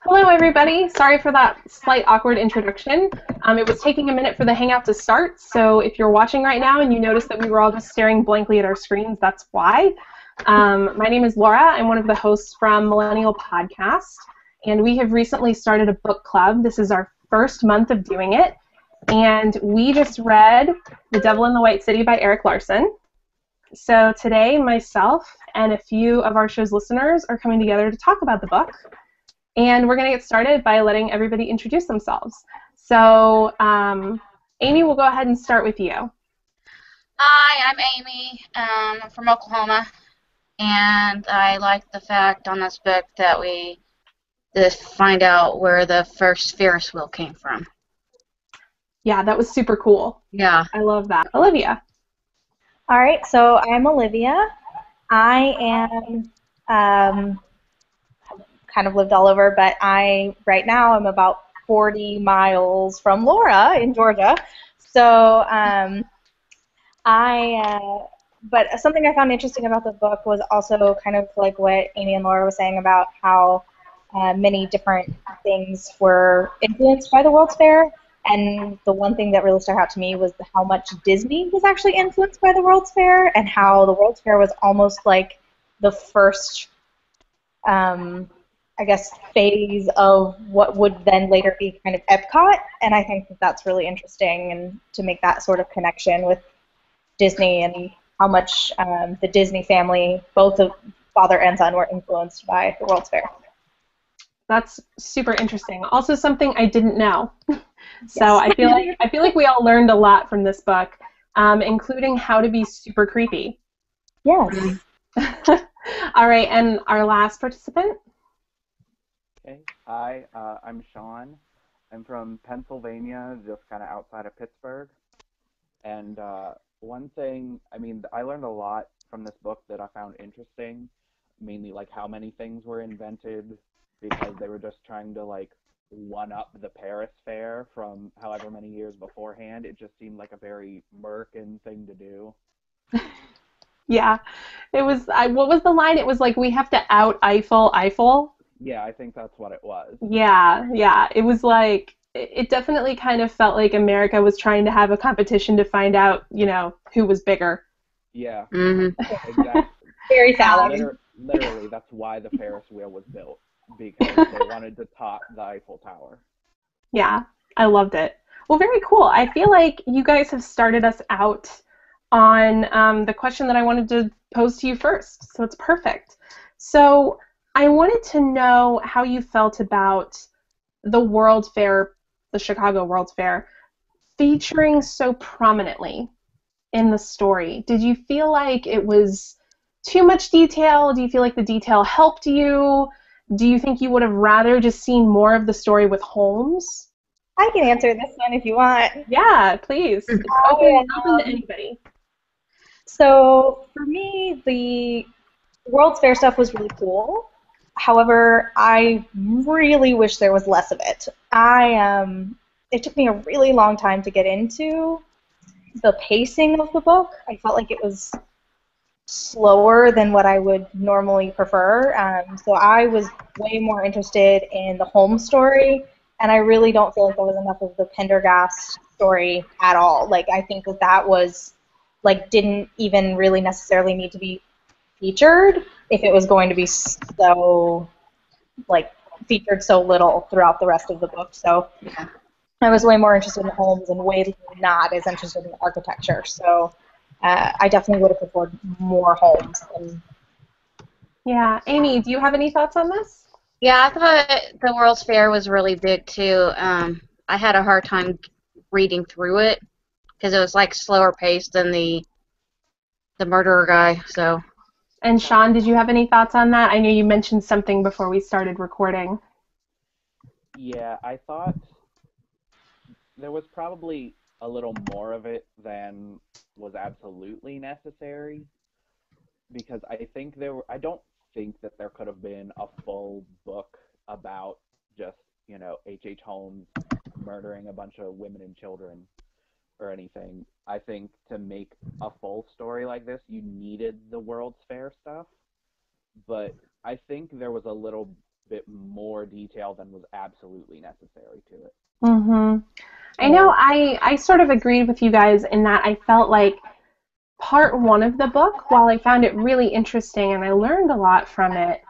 Hello, everybody. Sorry for that slight awkward introduction. It was taking a minute for the Hangout to start, so if you're watching right now and you notice that we were all just staring blankly at our screens, that's why. My name is Laura. I'm one of the hosts from Millennial Podcast, and we have recently started a book club. This is our first month of doing it, and we just read The Devil in the White City by Erik Larson. So today, myself and a few of our show's listeners are coming together to talk about the book. And we're going to get started by letting everybody introduce themselves. So, Amy, we'll go ahead and start with you. Hi, I'm Amy. I'm from Oklahoma, and I like the fact on this book that we just find out where the first Ferris wheel came from. Yeah, that was super cool. Yeah. I love that. Olivia. All right, so I'm Olivia. I am kind of lived all over, but right now I'm about 40 miles from Laura in Georgia. So but something I found interesting about the book was also kind of like what Amy and Laura was saying about how many different things were influenced by the World's Fair. And the one thing that really stuck out to me was how much Disney was actually influenced by the World's Fair, and how the World's Fair was almost like the first, I guess, phase of what would then later be kind of Epcot. And I think that that's really interesting, and to make that sort of connection with Disney and how much the Disney family, both of father and son, were influenced by the World's Fair. That's super interesting. Also something I didn't know. So Yes. I feel like we all learned a lot from this book, including how to be super creepy. Yes. All right, and our last participant. Okay. Hi, I'm Sean. I'm from Pennsylvania, just kind of outside of Pittsburgh. And one thing, I learned a lot from this book that I found interesting, mainly like how many things were invented because they were just trying to like one-up the Paris Fair from however many years beforehand. It just seemed like a very American thing to do. Yeah, it was. What was the line? It was like, we have to out Eiffel Eiffel. Yeah, I think that's what it was. Yeah. It was like, it definitely kind of felt like America was trying to have a competition to find out, who was bigger. Yeah, Mm-hmm. exactly. Very valid. Literally, that's why the Ferris wheel was built, because they wanted to top the Eiffel Tower. Yeah, I loved it. Well, very cool. I feel like you guys have started us out on the question that I wanted to pose to you first, so it's perfect. So I wanted to know how you felt about the World Fair, the Chicago World's Fair, featuring so prominently in the story. Did you feel like it was too much detail? Do you feel like the detail helped you? Do you think you would have rather just seen more of the story with Holmes? I can answer this one if you want. Yeah, please. It's open to anybody. So for me, the World's Fair stuff was really cool. However, I really wish there was less of it. It took me a really long time to get into the pacing of the book. I felt like it was slower than what I would normally prefer. So I was way more interested in the home story, and I really don't feel like there was enough of the Pendergast story at all. Like, I think that was, like, didn't even really necessarily need to be featured if it was going to be so, like, featured so little throughout the rest of the book. So Yeah. I was way more interested in homes and way not as interested in architecture. So I definitely would have preferred more homes. Yeah. Amy, do you have any thoughts on this? Yeah, I thought the World's Fair was really big too. I had a hard time reading through it because it was like slower paced than the murderer guy. So And Sean, did you have any thoughts on that? I know you mentioned something before we started recording. Yeah, I thought there was probably a little more of it than was absolutely necessary, because I don't think that there could have been a full book about just, H.H. Holmes murdering a bunch of women and children or anything. I think to make a full story like this, you needed the World's Fair stuff, but I think there was a little bit more detail than was absolutely necessary to it. Mm-hmm. I know I sort of agreed with you guys in that I felt like part one of the book, while I found it really interesting and I learned a lot from it,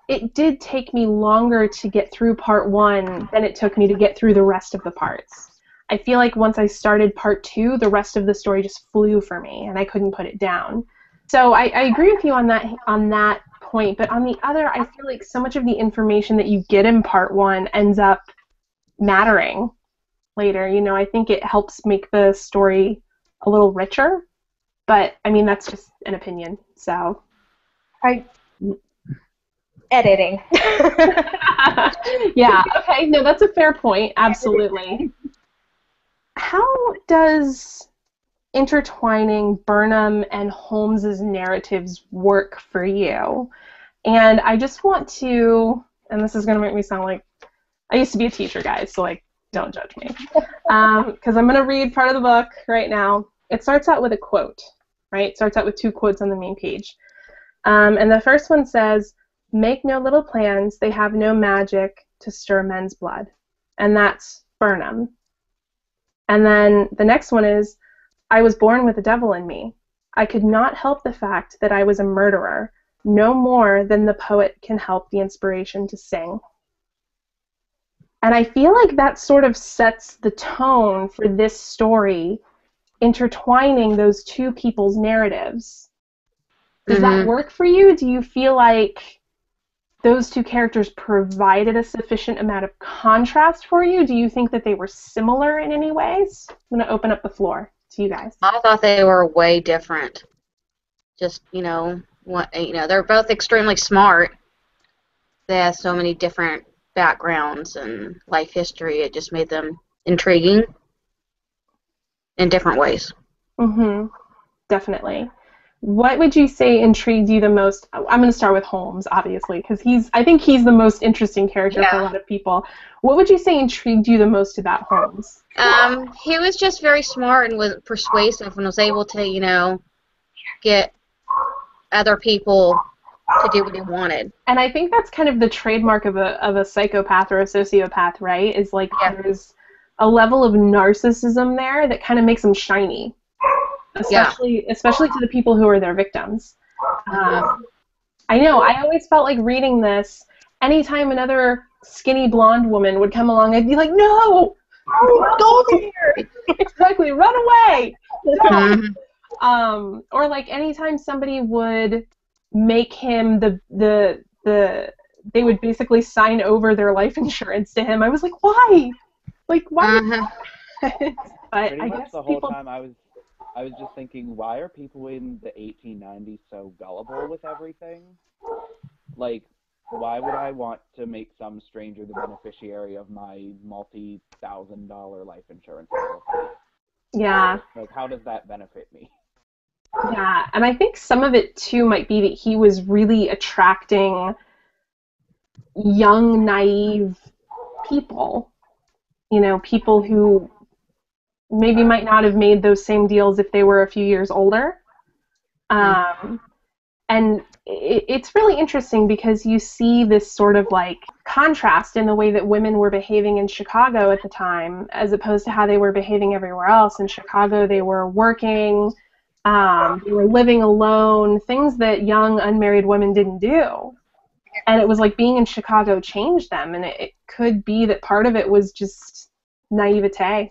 it did take me longer to get through part one than it took me to get through the rest of the parts. I feel like once I started part two, the rest of the story just flew for me and I couldn't put it down. So I agree with you on that point, but on the other, I feel like so much of the information that you get in part one ends up mattering later. You know, I think it helps make the story a little richer, but I mean, that's just an opinion, so. Editing. Yeah, okay, no, that's a fair point, absolutely. How does intertwining Burnham and Holmes's narratives work for you? And I just want to, and this is going to make me sound like, I used to be a teacher, guys, so like, don't judge me. Because I'm going to read part of the book right now. It starts out with a quote, right? It starts out with 2 quotes on the main page. And the first one says, "Make no little plans, they have no magic to stir men's blood." And that's Burnham. And then the next one is, "I was born with the devil in me. I could not help the fact that I was a murderer, no more than the poet can help the inspiration to sing." And I feel like that sort of sets the tone for this story, intertwining those 2 people's narratives. Does that work for you? Do you feel like those 2 characters provided a sufficient amount of contrast for you? Do you think that they were similar in any ways? I'm going to open up the floor to you guys. I thought they were way different. Just, they're both extremely smart. They have so many different backgrounds and life history. It just made them intriguing in different ways. Mm-hmm. Definitely. What would you say intrigued you the most? I'm going to start with Holmes, obviously, because I think he's the most interesting character for a lot of people. What would you say intrigued you the most about Holmes? He was just very smart and was persuasive and was able to, get other people to do what he wanted. And I think that's kind of the trademark of a psychopath or a sociopath, right? Is like there's a level of narcissism there that kind of makes them shiny. Especially to the people who are their victims. I know, I always felt like reading this, anytime another skinny blonde woman would come along, I'd be like, no! Go here! Exactly, run away! No! Or like anytime somebody would make him they would basically sign over their life insurance to him, I was like, why? Like, why? But Pretty I much guess the whole time I was just thinking, why are people in the 1890s so gullible with everything? Like, why would I want to make some stranger the beneficiary of my multi-$1,000 life insurance policy? Yeah. Like, how does that benefit me? Yeah, and I think some of it, too, might be that he was really attracting young, naive people. People who maybe might not have made those same deals if they were a few years older. And it's really interesting because you see this sort of like contrast in the way that women were behaving in Chicago at the time as opposed to how they were behaving everywhere else. In Chicago, they were working, they were living alone, things that young unmarried women didn't do. And it was like being in Chicago changed them, and it could be that part of it was just naivete.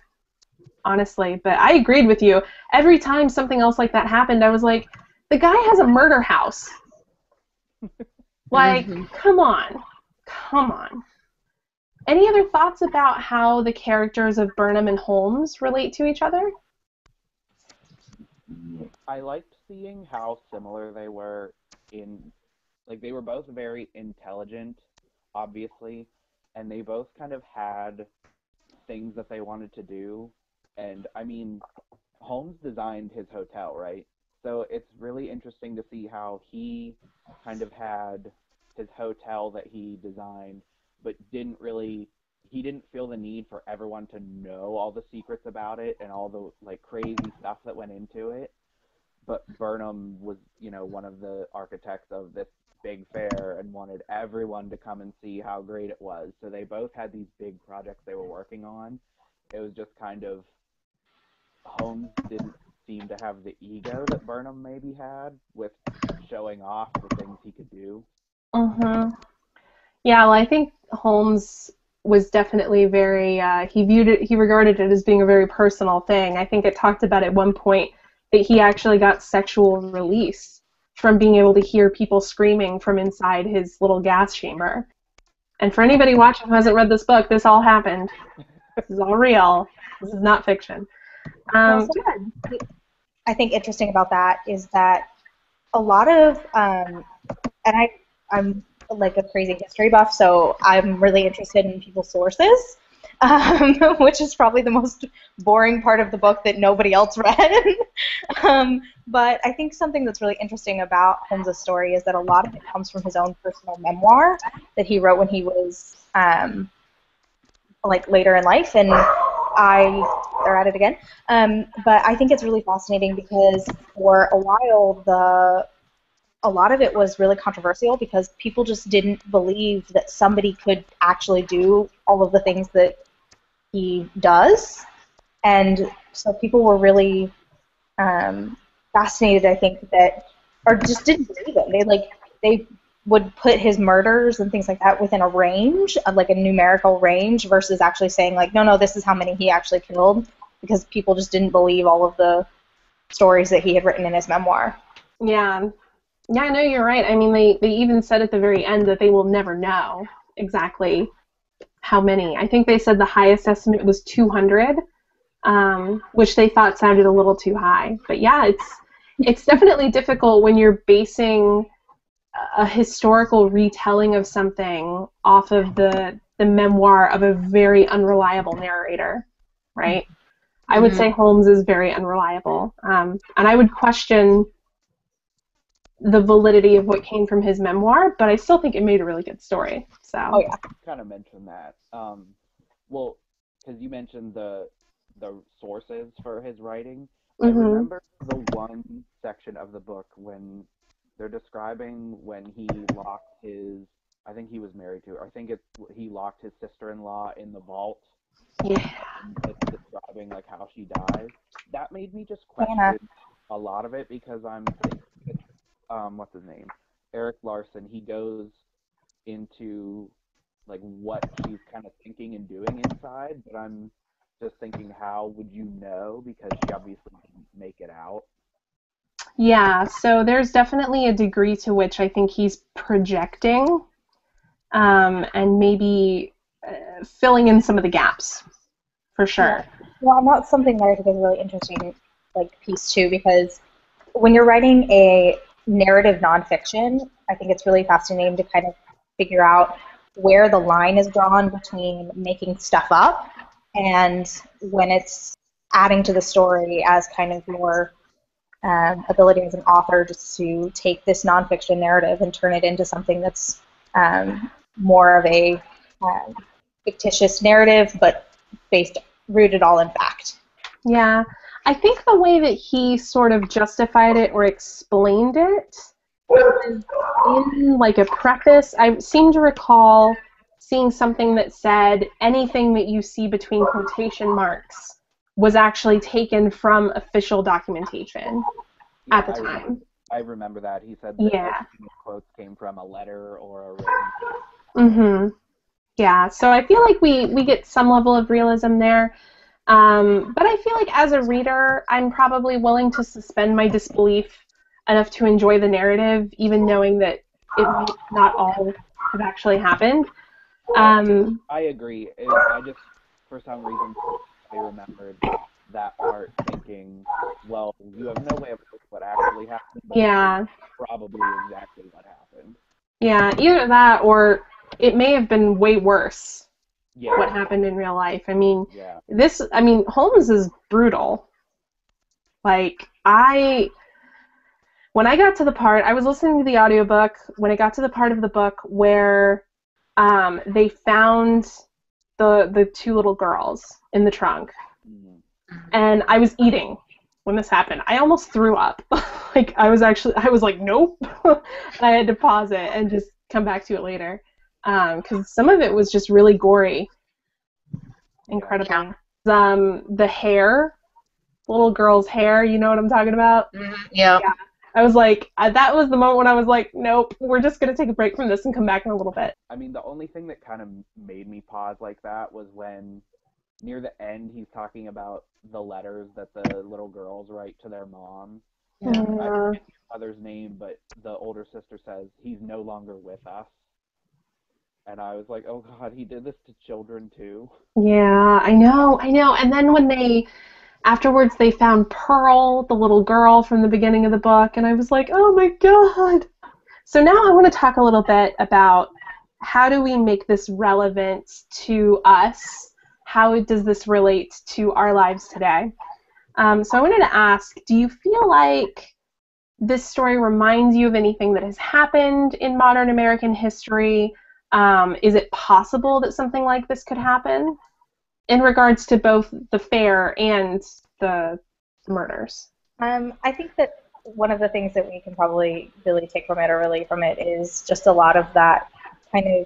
Honestly, but I agreed with you. Every time something else like that happened, I was like, the guy has a murder house. Like, come on. Any other thoughts about how the characters of Burnham and Holmes relate to each other? I liked seeing how similar they were they were both very intelligent, obviously, and they both kind of had things that they wanted to do. And, I mean, Holmes designed his hotel, right? So it's really interesting to see how he kind of had his hotel that he designed, but he didn't feel the need for everyone to know all the secrets about it and all the, like, crazy stuff that went into it. But Burnham was, one of the architects of this big fair and wanted everyone to come and see how great it was. So they both had these big projects they were working on. It was just kind of, Holmes didn't seem to have the ego that Burnham maybe had with showing off the things he could do. Mm-hmm. Yeah, well, I think Holmes was definitely very, he regarded it as being a very personal thing. I think it talked about at one point that he actually got sexual release from being able to hear people screaming from inside his little gas chamber. And for anybody watching who hasn't read this book, this all happened. This is all real. This is not fiction. I think interesting about that is that a lot of, and I'm like a crazy history buff, so I'm really interested in people's sources, which is probably the most boring part of the book that nobody else read. But I think something that's really interesting about Holmes' story is that a lot of it comes from his own personal memoir that he wrote when he was like later in life, and they're at it again. But I think it's really fascinating because for a while a lot of it was really controversial because people just didn't believe that somebody could actually do all of the things that he does. And so people were really fascinated, I think, or just didn't believe it. They would put his murders and things like that within a range, like a numerical range, versus actually saying, like, no, this is how many he actually killed, because people just didn't believe all of the stories that he had written in his memoir. Yeah. Yeah, I know you're right. I mean, they even said at the very end that they will never know exactly how many. I think they said the highest estimate was 200, which they thought sounded a little too high. But yeah, it's definitely difficult when you're basing a historical retelling of something off of the memoir of a very unreliable narrator, right? I would say Holmes is very unreliable, and I would question the validity of what came from his memoir, but I still think it made a really good story. So. Oh yeah. Kind of mentioned that. Well, because you mentioned the sources for his writing. I remember the one section of the book when they're describing when he locked I think he was married to her. I think he locked his sister-in-law in the vault. Yeah. And it's describing like how she dies. That made me just question a lot of it because I'm thinking, what's his name? Erik Larson. He goes into like what she's kind of thinking and doing inside, but I'm just thinking, how would you know? Because she obviously didn't make it out. Yeah, so there's definitely a degree to which I think he's projecting and maybe filling in some of the gaps, for sure. Yeah. Well, and that's something that I think is a really interesting piece too, because when you're writing a narrative nonfiction, I think it's really fascinating to kind of figure out where the line is drawn between making stuff up and when it's adding to the story as kind of your ability as an author just to take this nonfiction narrative and turn it into something that's more of a fictitious narrative, but rooted all in fact. Yeah, I think the way that he sort of justified it or explained it was in like a preface. I seem to recall seeing something that said anything that you see between quotation marks was actually taken from official documentation at the time. I remember that. He said that quotes came from a letter or a written. Mm-hmm. Yeah, so I feel like we get some level of realism there. But I feel like as a reader, I'm probably willing to suspend my disbelief enough to enjoy the narrative, even knowing that it might not all have actually happened. I agree. I just, for some reason, I remembered that part thinking, well, you have no way of knowing what actually happened, but yeah, probably exactly what happened. Yeah, either that or it may have been way worse. Yeah. What happened in real life. I mean, Holmes is brutal. Like, when I got to the part, I was listening to the audiobook, when I got to the part of the book where they found the two little girls in the trunk, and I was eating. when this happened, I almost threw up. Like, I was like, nope. And I had to pause it and just come back to it later. Because some of it was just really gory. Incredibly. The hair, little girl's hair, you know what I'm talking about? Mm-hmm. Yeah. I was like, that was the moment when I was like, nope, we're just going to take a break from this and come back in a little bit. I mean, the only thing that kind of made me pause like that was when, near the end, he's talking about the letters that the little girls write to their mom. Yeah. I forget his mother's name, but the older sister says, he's no longer with us. And I was like, oh God, he did this to children too. Yeah, I know. And then when afterwards they found Pearl, the little girl from the beginning of the book, and I was like, oh my God. So now I want to talk a little bit about how do we make this relevant to us? How does this relate to our lives today? So I wanted to ask, do you feel like this story reminds you of anything that has happened in modern American history? Is it possible that something like this could happen in regards to both the fair and the murders? I think that one of the things that we can probably really take from it or relate from it is just a lot of that kind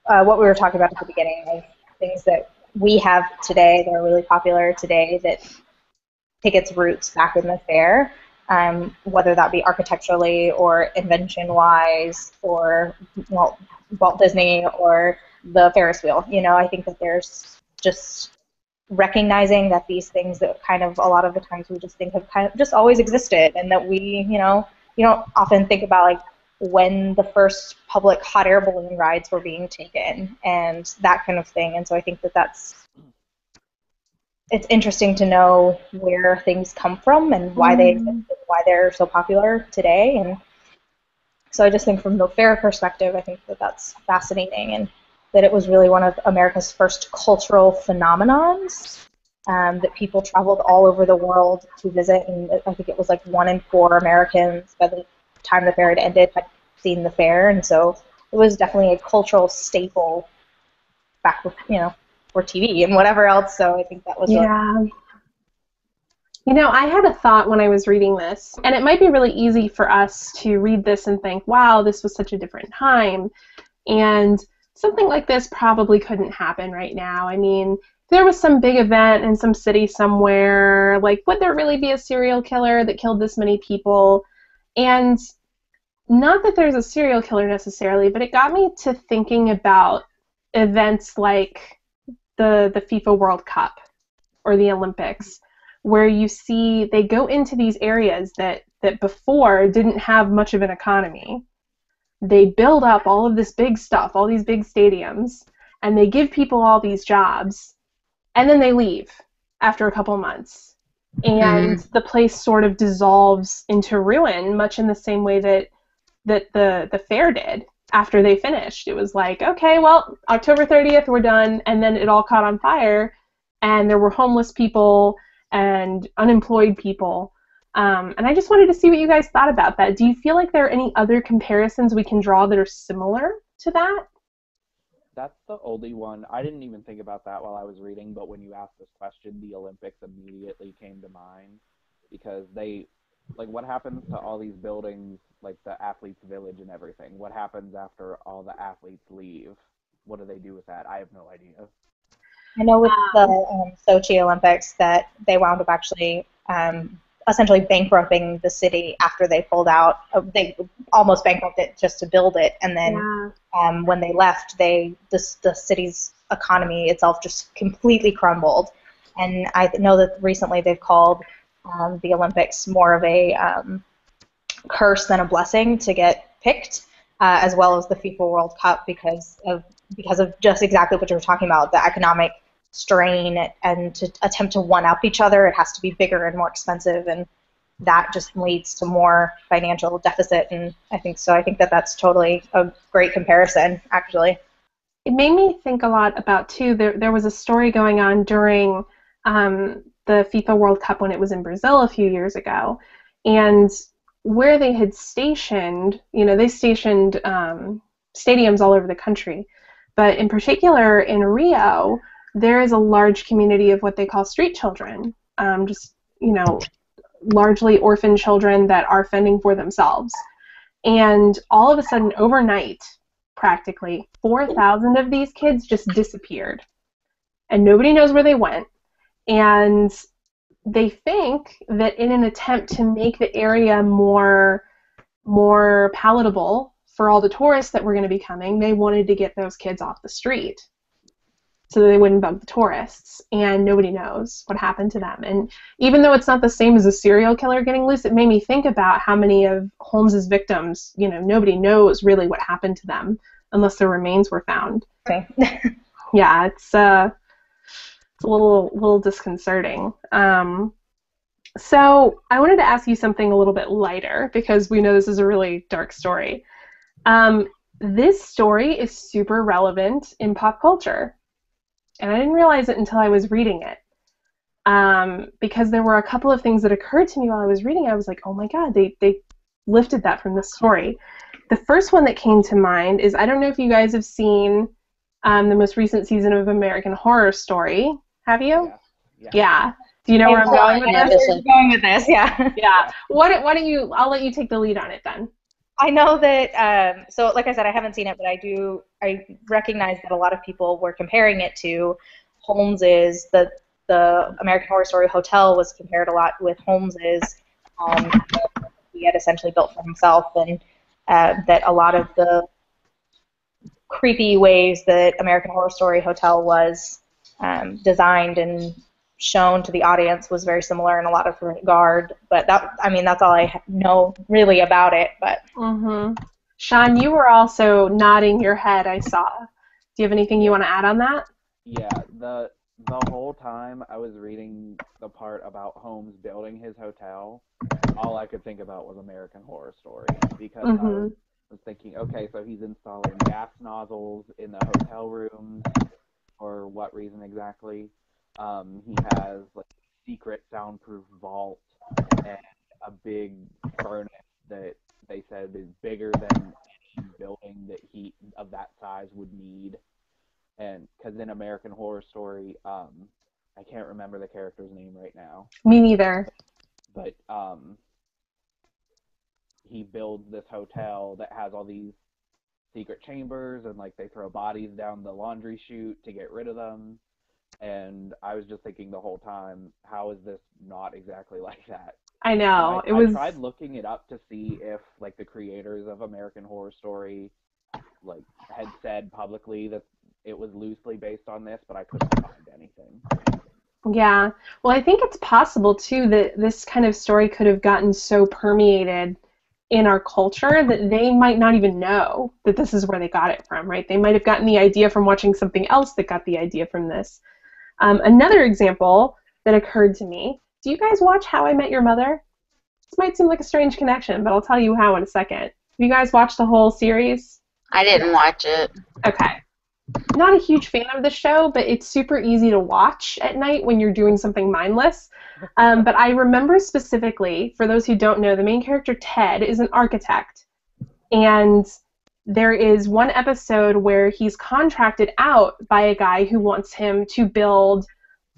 of what we were talking about at the beginning of things that we have today that are really popular today that take its roots back in the fair, whether that be architecturally or invention-wise or Walt Disney or the Ferris wheel. You know, I think that there's just recognizing that these things that kind of a lot of the times we just think have kind of just always existed, and that we, you don't often think about like when the first public hot air balloon rides were being taken and that kind of thing. And so I think that it's interesting to know where things come from and why they exist and why they're so popular today. And so I just think from the fair perspective, I think that that's fascinating, and that it was really one of America's first cultural phenomenons, that people traveled all over the world to visit, and I think it was like 1 in 4 Americans by the time the fair had ended had seen the fair, and so it was definitely a cultural staple back for TV and whatever else, so I think that was really... Yeah. I had a thought when I was reading this, and it might be really easy for us to read this and think, wow, this was such a different time, and something like this probably couldn't happen right now. I mean, if there was some big event in some city somewhere, like, would there really be a serial killer that killed this many people? And not that there's a serial killer necessarily, but it got me to thinking about events like the FIFA World Cup or the Olympics, where you see they go into these areas that before didn't have much of an economy. They build up all of this big stuff, all these big stadiums, and they give people all these jobs, and then they leave after a couple months. And the place sort of dissolves into ruin, much in the same way that the fair did after they finished. It was like, okay, well, October 30th, we're done, and then it all caught on fire, and there were homeless people and unemployed people. And I just wanted to see what you guys thought about that. Do you feel like there are any other comparisons we can draw that are similar to that? That's the only one. I didn't even think about that while I was reading, but when you asked this question, the Olympics immediately came to mind, because what happens to all these buildings, like the athletes' village and everything? What happens after all the athletes leave? What do they do with that? I have no idea. I know with the Sochi Olympics that they wound up actually essentially bankrupting the city after they pulled out. They almost bankrupted it just to build it, and then when they left, the city's economy itself just completely crumbled. And I know that recently they've called the Olympics more of a curse than a blessing to get picked, as well as the FIFA World Cup because of just exactly what you were talking about, the economic strain, and to attempt to one-up each other, it has to be bigger and more expensive, and that just leads to more financial deficit. And I think that that's totally a great comparison, actually. It made me think a lot about, too, there was a story going on during the FIFA World Cup when it was in Brazil a few years ago, and where they had stationed, they stationed stadiums all over the country, but in particular in Rio, there is a large community of what they call street children, largely orphan children that are fending for themselves. And all of a sudden, overnight, practically, 4,000 of these kids just disappeared. And nobody knows where they went. And they think that in an attempt to make the area more palatable for all the tourists that were going to be coming, they wanted to get those kids off the street so that they wouldn't bug the tourists, and nobody knows what happened to them. And even though it's not the same as a serial killer getting loose, it made me think about how many of Holmes's victims, nobody knows really what happened to them unless their remains were found. Okay. Yeah, it's a little disconcerting. So I wanted to ask you something a little bit lighter, because we know this is a really dark story. This story is super relevant in pop culture. And I didn't realize it until I was reading it, because there were a couple of things that occurred to me while I was reading it. I was like, oh my God, they lifted that from the story. The first one that came to mind is, I don't know if you guys have seen the most recent season of American Horror Story. Have you? Yeah. Do you know where I'm going with this? Where you're going with this, yeah. Yeah. Why don't you? I'll let you take the lead on it then. I know that, so like I said, I haven't seen it, but I recognize that a lot of people were comparing it to Holmes's, the American Horror Story Hotel was compared a lot with Holmes's, he had essentially built for himself, and that a lot of the creepy ways that American Horror Story Hotel was designed and shown to the audience was very similar in a lot of regard, but that's all I know really about it. But Sean, you were also nodding your head, I saw. Do you have anything you want to add on that? Yeah, the whole time I was reading the part about Holmes building his hotel, all I could think about was American Horror Story, because I was thinking, okay, so he's installing gas nozzles in the hotel rooms, for what reason exactly? He has like a secret soundproof vault and a big furnace that they said is bigger than any building that he of that size would need. And because in American Horror Story, I can't remember the character's name right now. Me neither. But he builds this hotel that has all these secret chambers, and like they throw bodies down the laundry chute to get rid of them. And I was just thinking the whole time, how is this not exactly like that? I know. I tried looking it up to see if like the creators of American Horror Story like had said publicly that it was loosely based on this, but I couldn't find anything. Yeah. Well, I think it's possible too that this kind of story could have gotten so permeated in our culture that they might not even know that this is where they got it from, right? They might have gotten the idea from watching something else that got the idea from this. Another example that occurred to me, do you guys watch How I Met Your Mother? This might seem like a strange connection, but I'll tell you how in a second. Have you guys watched the whole series? I didn't watch it. Okay. Not a huge fan of the show, but it's super easy to watch at night when you're doing something mindless. But I remember specifically, for those who don't know, the main character, Ted, is an architect. And there is one episode where he's contracted out by a guy who wants him to build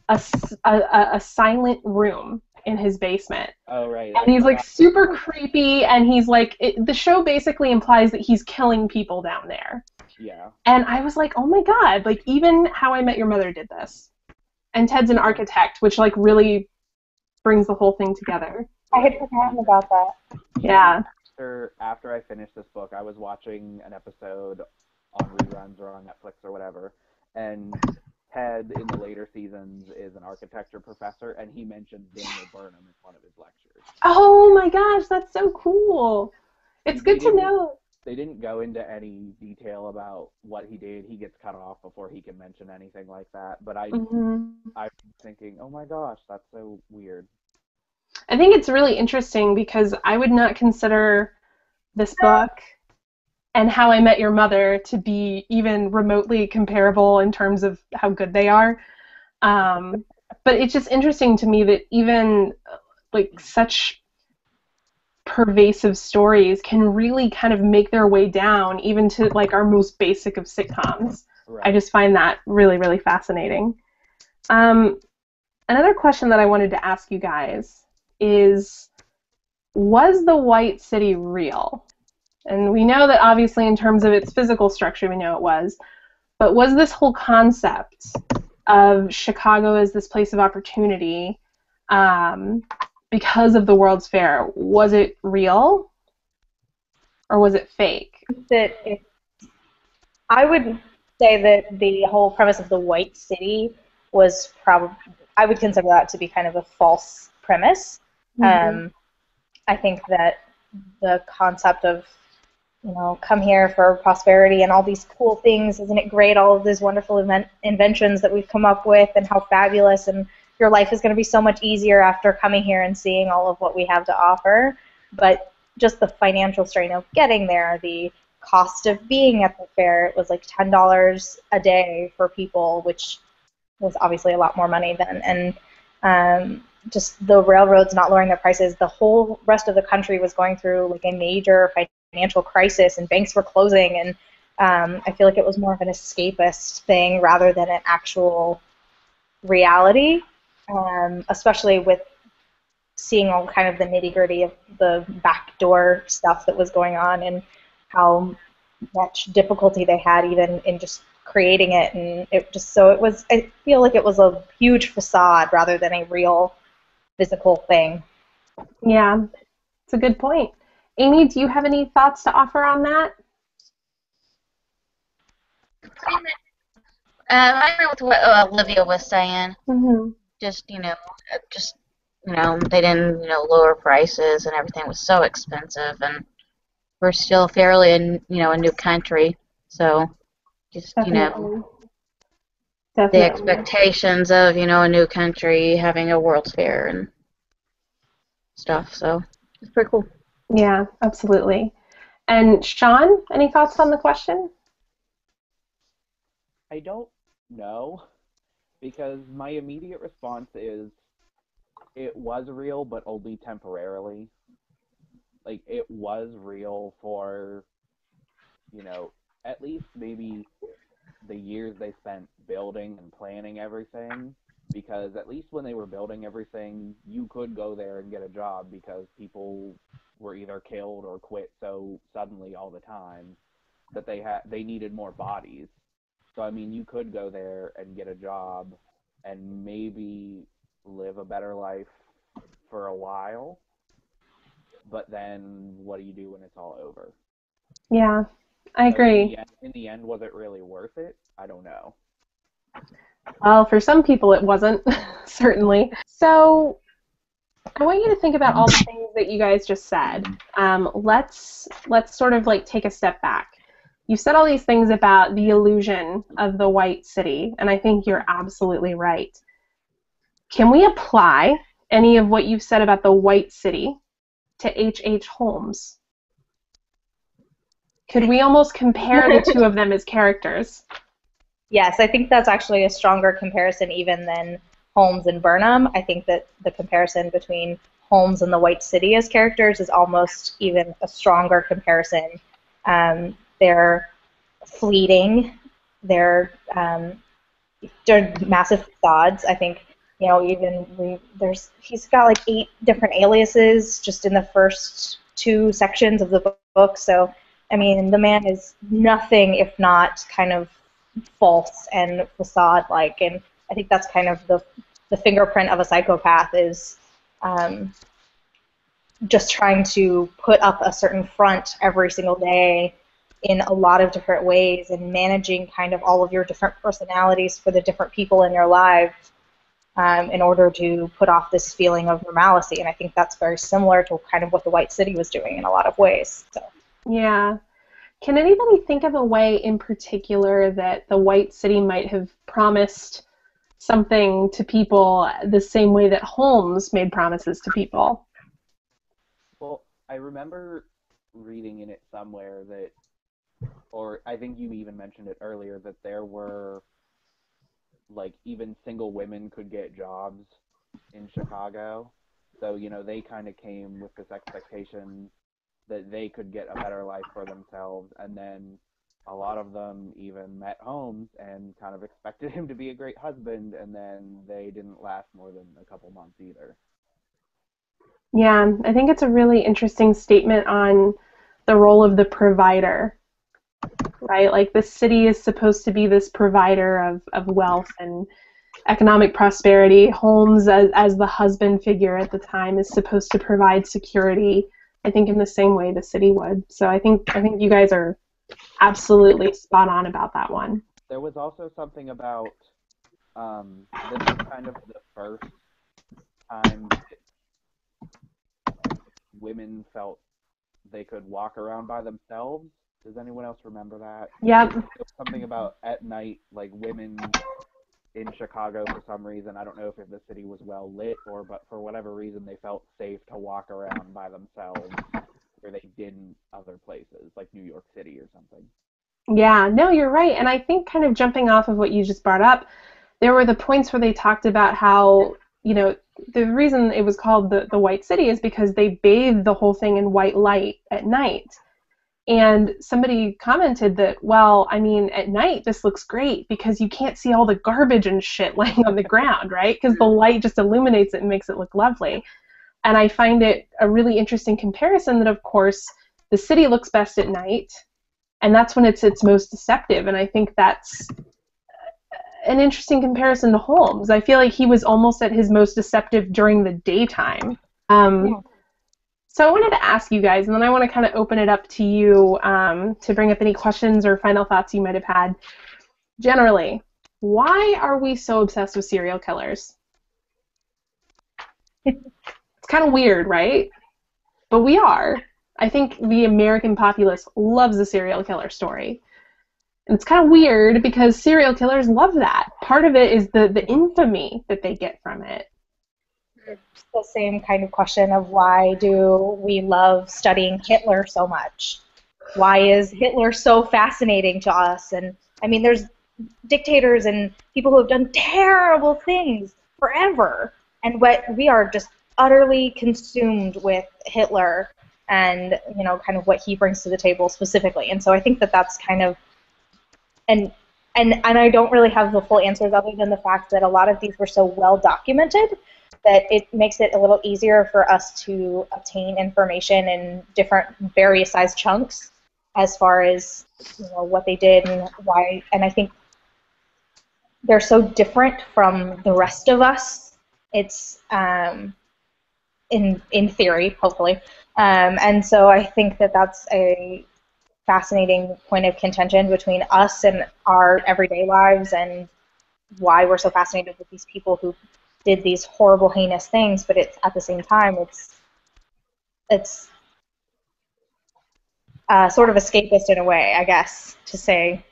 a silent room in his basement. Oh, right. And he's like super creepy, and he's like, the show basically implies that he's killing people down there. Yeah. And I was like, oh my God, like even How I Met Your Mother did this. And Ted's an architect, which like really brings the whole thing together. I had forgotten about that. Yeah. After I finished this book, I was watching an episode on reruns or on Netflix or whatever, and Ted in the later seasons is an architecture professor, and he mentions Daniel Burnham in one of his lectures. Oh my gosh, that's so cool. It's good to know. They didn't go into any detail about what he did. He gets cut off before he can mention anything like that. But I'm thinking, oh my gosh, that's so weird. I think it's really interesting because I would not consider this book and How I Met Your Mother to be even remotely comparable in terms of how good they are. But it's just interesting to me that even like such pervasive stories can really kind of make their way down even to like our most basic of sitcoms. Right. I just find that really, really fascinating. Another question that I wanted to ask you guys is, was the White City real? And we know that obviously in terms of its physical structure, we know it was. But was this whole concept of Chicago as this place of opportunity because of the World's Fair, was it real or was it fake? I would say that the whole premise of the White City was probably, I would consider that to be kind of a false premise. Mm-hmm. I think that the concept of, come here for prosperity and all these cool things, isn't it great, all of these wonderful inventions that we've come up with and how fabulous, and your life is going to be so much easier after coming here and seeing all of what we have to offer. But just the financial strain of getting there, the cost of being at the fair, it was like $10 a day for people, which was obviously a lot more money then. And just the railroads not lowering their prices, the whole rest of the country was going through like a major financial crisis, and banks were closing, and I feel like it was more of an escapist thing rather than an actual reality, especially with seeing all kind of the nitty-gritty of the backdoor stuff that was going on and how much difficulty they had even in just creating it. And I feel like it was a huge facade rather than a real physical thing. Yeah, it's a good point. Amy, do you have any thoughts to offer on that? I agree with what Olivia was saying. Mm-hmm. Just they didn't lower prices, and everything was so expensive, and we're still fairly a new country, so just Definitely. the expectations of a new country having a World's Fair and stuff. So it's pretty cool. Yeah, absolutely. And Sean, any thoughts on the question? I don't know, because my immediate response is it was real, but only temporarily. Like, it was real for, at least maybe the years they spent building and planning everything, because at least when they were building everything, you could go there and get a job because people were either killed or quit so suddenly all the time that they needed more bodies. So I mean, you could go there and get a job and maybe live a better life for a while, but then what do you do when it's all over? Yeah, I agree. In the end, was it really worth it? I don't know. Well, for some people it wasn't, certainly. So I want you to think about all the things that you guys just said. Let's sort of like take a step back. You said all these things about the illusion of the White City, and I think you're absolutely right. Can we apply any of what you've said about the White City to H.H. Holmes? Could we almost compare the two of them as characters? Yes, I think that's actually a stronger comparison even than Holmes and Burnham. I think that the comparison between Holmes and the White City as characters is almost even a stronger comparison. They're fleeting. They're massive facades. I think he's got like 8 different aliases just in the first 2 sections of the book. So I mean, the man is nothing if not kind of false and facade-like, and I think that's kind of the fingerprint of a psychopath is just trying to put up a certain front every single day in a lot of different ways, and managing kind of all of your different personalities for the different people in your life in order to put off this feeling of normalcy. And I think that's very similar to kind of what the White City was doing in a lot of ways. So. Yeah. Can anybody think of a way in particular that the White City might have promised something to people the same way that Holmes made promises to people? Well, I remember reading in it somewhere that, or I think you even mentioned it earlier, that there were, like, even single women could get jobs in Chicago. So, they kind of came with this expectation that they could get a better life for themselves, and then a lot of them even met Holmes and kind of expected him to be a great husband, and then they didn't last more than a couple months either. Yeah, I think it's a really interesting statement on the role of the provider, right? Like the city is supposed to be this provider of wealth and economic prosperity. Holmes, as the husband figure at the time, is supposed to provide security, I think, in the same way the city would. So I think you guys are absolutely spot on about that one. There was also something about this is kind of the first time that women felt they could walk around by themselves. Does anyone else remember that? Yep. There was something about at night, like women in Chicago for some reason. I don't know if the city was well lit but for whatever reason they felt safe to walk around by themselves where they didn't other places, like New York City or something. Yeah, no, you're right. And I think kind of jumping off of what you just brought up, there were the points where they talked about how, the reason it was called the White City is because they bathed the whole thing in white light at night. And somebody commented that, well, I mean, at night this looks great because you can't see all the garbage and shit laying on the ground, right? Because the light just illuminates it and makes it look lovely. And I find it a really interesting comparison that, of course, the city looks best at night, and that's when it's most deceptive. And I think that's an interesting comparison to Holmes. I feel like he was almost at his most deceptive during the daytime. Yeah. So I wanted to ask you guys, and then I want to kind of open it up to you to bring up any questions or final thoughts you might have had. Generally, why are we so obsessed with serial killers? It's kind of weird, right? But we are. I think the American populace loves a serial killer story. And it's kind of weird because serial killers love that. Part of it is the infamy that they get from it. It's the same kind of question of why do we love studying Hitler so much? Why is Hitler so fascinating to us? And I mean, there's dictators and people who have done terrible things forever, and what we are just utterly consumed with Hitler and kind of what he brings to the table specifically. And so I think that that's kind of and I don't really have the full answers other than the fact that a lot of these were so well documented that it makes it a little easier for us to obtain information in different various size chunks as far as what they did and why. And I think they're so different from the rest of us. It's in theory, hopefully, and so I think that that's a fascinating point of contention between us and our everyday lives and why we're so fascinated with these people who did these horrible, heinous things. But it's at the same time, it's sort of escapist in a way, I guess, to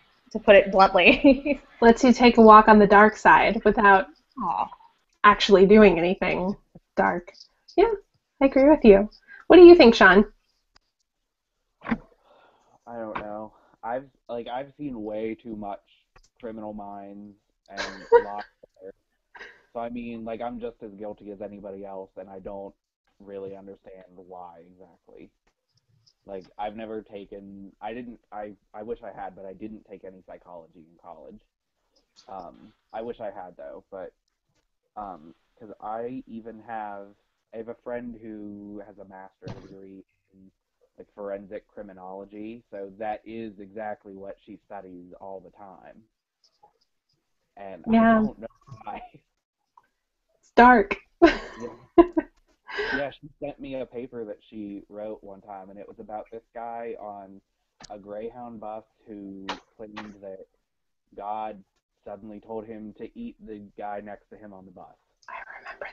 put it bluntly. Lets you take a walk on the dark side without actually doing anything dark. Yeah, I agree with you. What do you think, Sean? I don't know. I've seen way too much Criminal Minds and Lost. So I mean, I'm just as guilty as anybody else, and I don't really understand why exactly. I've never taken. I wish I had, but I didn't take any psychology in college. I wish I had though, but because I have a friend who has a master's degree in forensic criminology, so that is exactly what she studies all the time. And Yeah. I don't know why. It's dark. Yeah, she sent me a paper that she wrote one time, and it was about this guy on a Greyhound bus who claimed that God suddenly told him to eat the guy next to him on the bus. I remember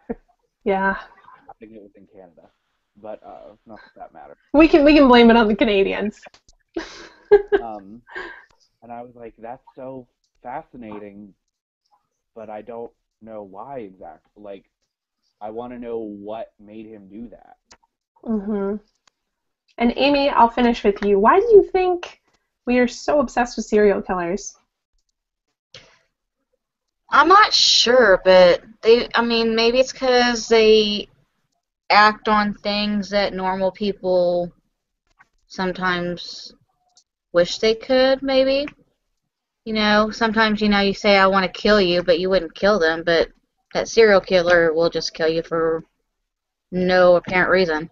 that. Yeah. I think it was in Canada, but not that matters. We can blame it on the Canadians. And I was like, that's so fascinating, but I don't know why exactly. I want to know what made him do that. Mm-hmm. And Amy, I'll finish with you. Why do you think we are so obsessed with serial killers? I'm not sure, but maybe it's because they act on things that normal people sometimes wish they could, maybe. Sometimes, you say, I want to kill you, but you wouldn't kill them, but that serial killer will just kill you for no apparent reason.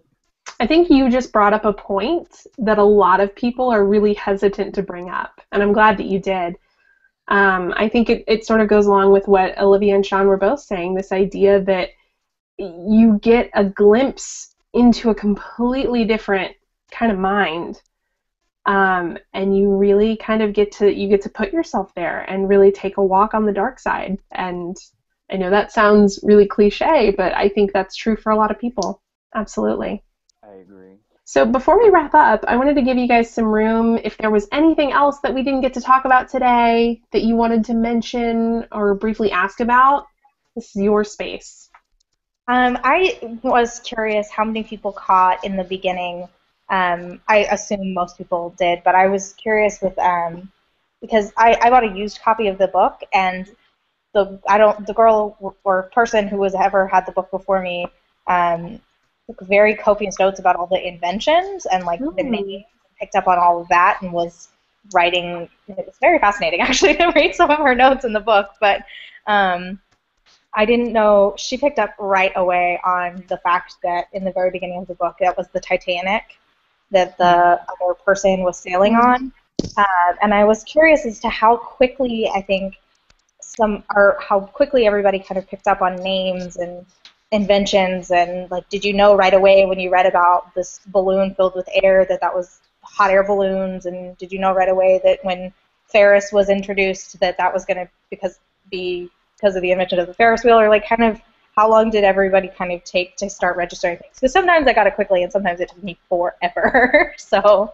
I think you just brought up a point that a lot of people are really hesitant to bring up, and I'm glad that you did. I think it sort of goes along with what Olivia and Sean were both saying, this idea that you get a glimpse into a completely different kind of mind, and you really kind of get to put yourself there and really take a walk on the dark side. And I know that sounds really cliche, but I think that's true for a lot of people. Absolutely. I agree. So before we wrap up, I wanted to give you guys some room if there was anything else that we didn't get to talk about today that you wanted to mention or briefly ask about. This is your space. I was curious how many people caught in the beginning. I assume most people did, but I was curious with because I bought a used copy of the book, and the girl or person who was ever had the book before me took very copious notes about all the inventions and like the names, picked up on all of that, and was writing. It was very fascinating actually to read some of her notes in the book, but I didn't know she picked up right away on the fact that in the very beginning of the book that was the Titanic that the other person was sailing on, and I was curious as to how quickly I think how quickly everybody kind of picked up on names and inventions, and like, did you know right away when you read about this balloon filled with air that was hot air balloons, and did you know right away that when Ferris was introduced that was going to because of the invention of the Ferris wheel, or like kind of how long did everybody kind of take to start registering things? Because sometimes I got it quickly and sometimes it took me forever. So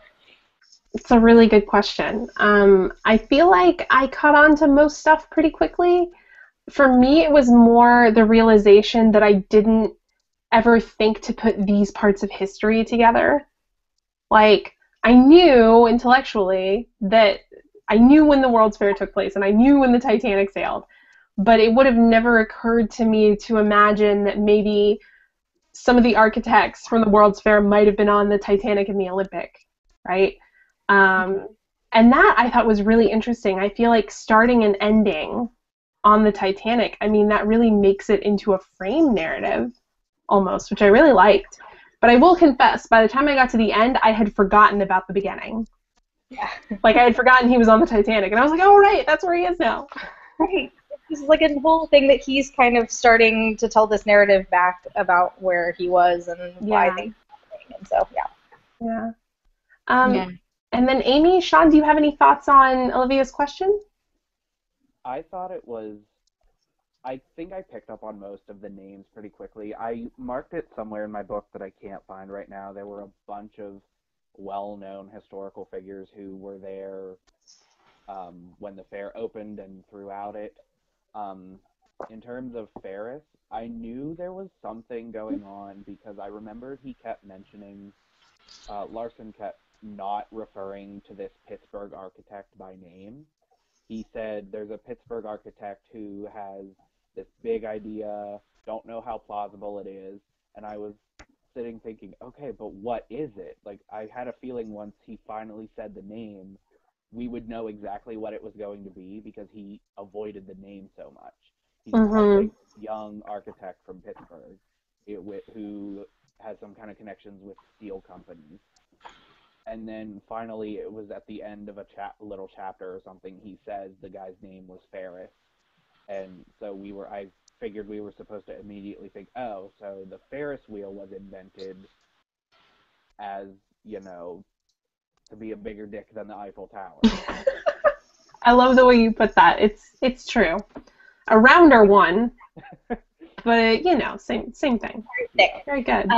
it's a really good question. I feel like I caught on to most stuff pretty quickly. For me, it was more the realization that I didn't ever think to put these parts of history together. Like, I knew intellectually that I knew when the World's Fair took place and I knew when the Titanic sailed, but it would have never occurred to me to imagine that maybe some of the architects from the World's Fair might have been on the Titanic and the Olympic, right? And that I thought was really interesting. I feel like starting and ending on the Titanic, I mean, that really makes it into a frame narrative almost, which I really liked. But I will confess, by the time I got to the end, I had forgotten about the beginning. yeah, Like, I had forgotten he was on the Titanic, and I was like, oh, right, that's where he is now. right. This is like a whole thing that he's kind of starting to tell this narrative back about where he was and why things were happening. And so, Yeah. Yeah. And then Amy, Sean, do you have any thoughts on Olivia's question? I thought it was, I think I picked up on most of the names pretty quickly. I marked it somewhere in my book that I can't find right now. There were a bunch of well-known historical figures who were there when the fair opened and throughout it. In terms of Ferris, I knew there was something going on because I remembered he kept mentioning, Larson kept not referring to this Pittsburgh architect by name. He said there's a Pittsburgh architect who has this big idea, don't know how plausible it is, and I was sitting thinking, okay, but what is it? Like, I had a feeling once he finally said the name, we would know exactly what it was going to be because he avoided the name so much. He's a young architect from Pittsburgh who has some kind of connections with steel companies. And then finally, it was at the end of a little chapter or something, he says the guy's name was Ferris. And so I figured we were supposed to immediately think, oh, so the Ferris wheel was invented as, to be a bigger dick than the Eiffel Tower. I love the way you put that. It's true. A rounder one, but same thing. Very good.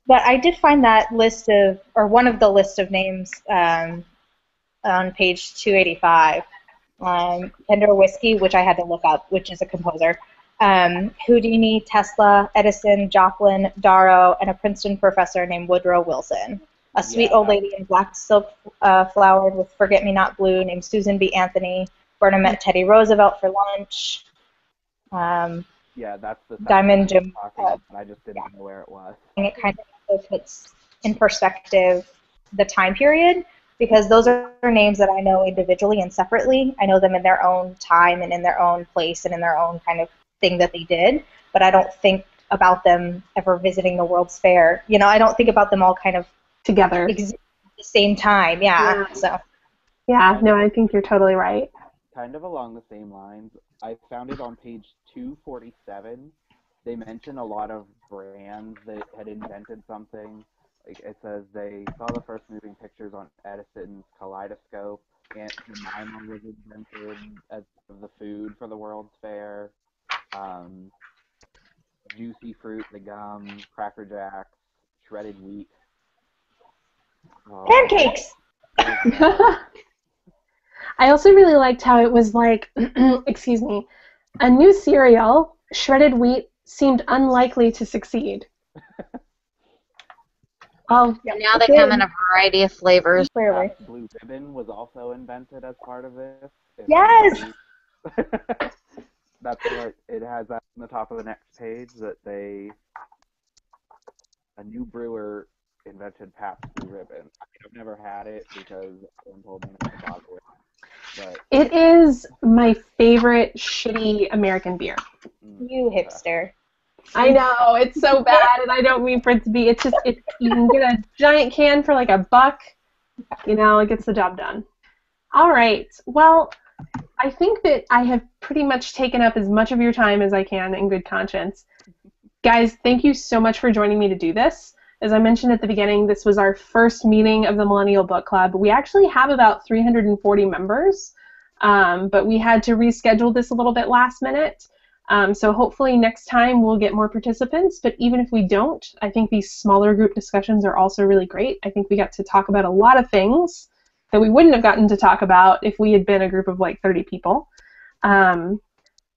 but I did find that list one of the list of names on page 285. Pender Whiskey, which I had to look up, which is a composer. Houdini, Tesla, Edison, Joplin, Darrow, and a Princeton professor named Woodrow Wilson. A sweet old lady in black silk flowered with forget-me-not blue named Susan B. Anthony. Burnham met Teddy Roosevelt for lunch. Yeah, that's the Diamond Jim. I just didn't know where it was. And it kind of puts in perspective the time period, because those are names that I know individually and separately. I know them in their own time and in their own place and in their own kind of thing that they did, but I don't think about them ever visiting the World's Fair. You know, I don't think about them all kind of Together. at the same time. Yeah. So. Yeah. No, I think you're totally right. Kind of along the same lines, I found it on page 247. They mention a lot of brands that had invented something. Like it says they saw the first moving pictures on Edison's kaleidoscope. Aunt Jemima was invented as the food for the World's Fair. Juicy Fruit, the gum, Cracker Jacks, shredded wheat. Pancakes! I also really liked how it was like, excuse me, a new cereal, shredded wheat, seemed unlikely to succeed. And now they come in a variety of flavors. Clearly. Blue Ribbon was also invented as part of this. Yes! That's what it has on the top of the next page, that a new brewer invented Pabst Blue Ribbon. I've never had it because everyone told me not to bother with it. But it is my favorite shitty American beer. You hipster. I know, it's so bad, and I don't mean for it to be. It's just, you can get a giant can for like $1. You know, it gets the job done. All right. Well, I think that I have pretty much taken up as much of your time as I can in good conscience. Guys, thank you so much for joining me to do this. As I mentioned at the beginning, this was our first meeting of the Millennial Book Club. We actually have about 340 members, but we had to reschedule this a little bit last minute. So hopefully next time we'll get more participants, but even if we don't, I think these smaller group discussions are also really great. I think we got to talk about a lot of things that we wouldn't have gotten to talk about if we had been a group of like 30 people.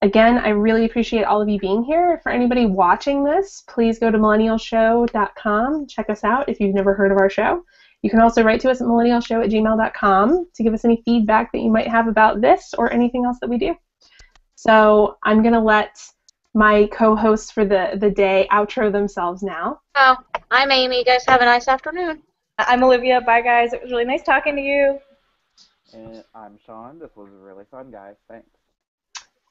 Again, I really appreciate all of you being here. For anybody watching this, please go to millennialshow.com. Check us out if you've never heard of our show. You can also write to us at millennialshow@gmail.com to give us any feedback that you might have about this or anything else that we do. So I'm going to let my co-hosts for the day outro themselves now. Oh, I'm Amy. You guys have a nice afternoon. I'm Olivia. Bye, guys. It was really nice talking to you. And I'm Sean. This was really fun, guys. Thanks.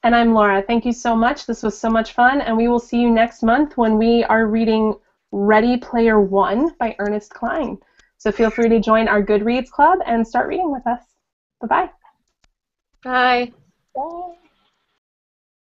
And I'm Laura. Thank you so much. This was so much fun, and we will see you next month when we are reading Ready Player One by Ernest Cline. So feel free to join our Goodreads club and start reading with us. Bye-bye. Bye. Bye.